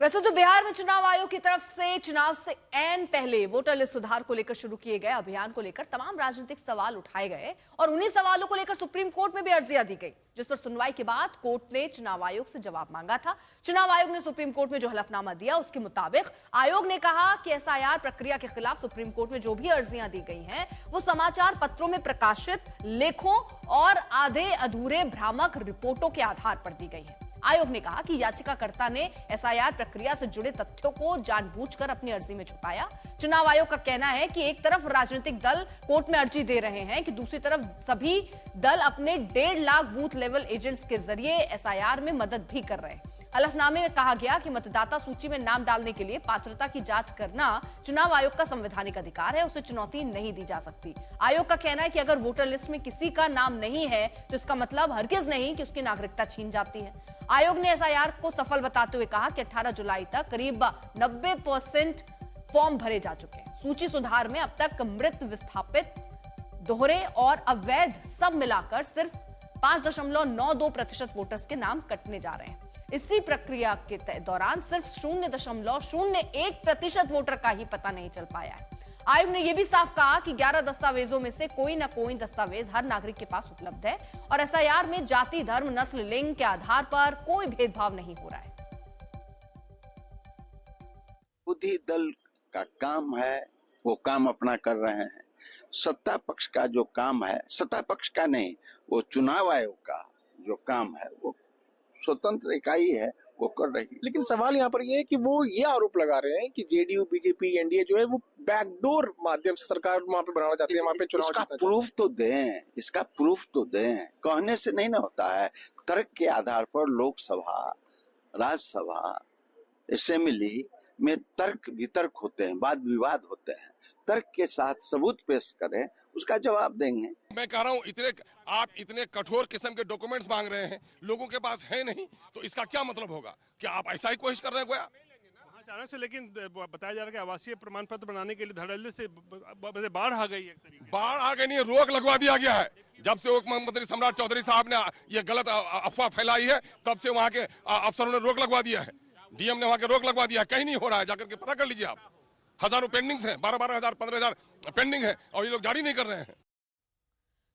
वैसे तो बिहार में चुनाव आयोग की तरफ से चुनाव से ऐन पहले वोटर लिस्ट सुधार को लेकर शुरू किए गए अभियान को लेकर तमाम राजनीतिक सवाल उठाए गए और उन्हीं सवालों को लेकर सुप्रीम कोर्ट में भी अर्जियां दी गई, जिस पर सुनवाई के बाद कोर्ट ने चुनाव आयोग से जवाब मांगा था। चुनाव आयोग ने सुप्रीम कोर्ट में जो हलफनामा दिया उसके मुताबिक आयोग ने कहा कि एसआईआर प्रक्रिया के खिलाफ सुप्रीम कोर्ट में जो भी अर्जियां दी गई हैं वो समाचार पत्रों में प्रकाशित लेखों और आधे अधूरे भ्रामक रिपोर्टों के आधार पर दी गई है। आयोग ने कहा कि याचिकाकर्ता ने एसआईआर प्रक्रिया से जुड़े तथ्यों को जानबूझकर अपनी अर्जी में छुपाया। चुनाव आयोग का कहना है कि एक तरफ राजनीतिक दल कोर्ट में अर्जी दे रहे हैं कि दूसरी तरफ सभी दल अपने 1.5 लाख बूथ लेवल एजेंट्स के जरिए एसआईआर में मदद भी कर रहे हैं। हलफनामे में कहा गया कि मतदाता सूची में नाम डालने के लिए पात्रता की जांच करना चुनाव आयोग का संवैधानिक अधिकार है, उसे चुनौती नहीं दी जा सकती। आयोग का कहना है कि अगर वोटर लिस्ट में किसी का नाम नहीं है तो इसका मतलब हरगिज नहीं कि उसकी नागरिकता छीन जाती है। आयोग ने एसआईआर को सफल बताते हुए कहा कि 18 जुलाई तक करीब 90% फॉर्म भरे जा चुके हैं। सूची सुधार में अब तक मृत, विस्थापित, दोहरे और अवैध सब मिलाकर सिर्फ 5.92% वोटर्स के नाम कटने जा रहे हैं। इसी प्रक्रिया के दौरान सिर्फ 0.01% वोटर का ही पता नहीं चल पाया है। आयोग ने यह भी साफ कहा कि 11 दस्तावेजों में से कोई ना कोई दस्तावेज हर नागरिक के पास उपलब्ध है और एसआईआर में जाति, धर्म, नस्ल, लिंग के आधार पर कोई भेदभाव नहीं हो रहा है। विरोधी दल का काम है, वो काम अपना कर रहे हैं। सत्ता पक्ष का जो काम है, सत्ता पक्ष का नहीं, वो चुनाव आयोग का जो काम है वो स्वतंत्र इकाई है, वो कर रही है। लेकिन सवाल यहाँ पर ये है कि वो ये आरोप लगा रहे हैं कि जेडीयू, बीजेपी, एनडीए जो है वो बैकडोर माध्यम से सरकार वहां पे बनाना चाहती है, वहां पे चुनाव इसका प्रूफ तो दें, इसका प्रूफ तो दें। कहने से नहीं ना होता है। तर्क के आधार पर लोकसभा, राज्यसभा, असेंबली में तर्क वितर्क होते हैं, वाद विवाद होते हैं। तर्क के साथ सबूत पेश करें, उसका जवाब देंगे। मैं कह रहा हूँ आप इतने कठोर किस्म के डॉक्यूमेंट्स मांग रहे हैं, लोगों के पास है नहीं, तो इसका क्या मतलब होगा? क्या आप ऐसा ही कोशिश कर रहे हैं गोया? अचानक से लेकिन बताया जा रहा है कि आवासीय प्रमाण पत्र बनाने के लिए धड़ल्ले से बाढ़ आ गई है। बाढ़ आ गई नहीं, रोक लगवा दिया गया है। जब से मुख्यमंत्री सम्राट चौधरी साहब ने ये गलत अफवाह फैलाई है, तब से वहाँ के अफसरों ने रोक लगवा दिया है। डीएम ने वहाँ के रोक लगवा दिया, कहीं नहीं हो रहा है। जाकर के पता कर लीजिए आप। हजारों पेंडिंग्स हैं, 12,000, 15,000 पेंडिंग है और ये लोग जारी नहीं कर रहे हैं।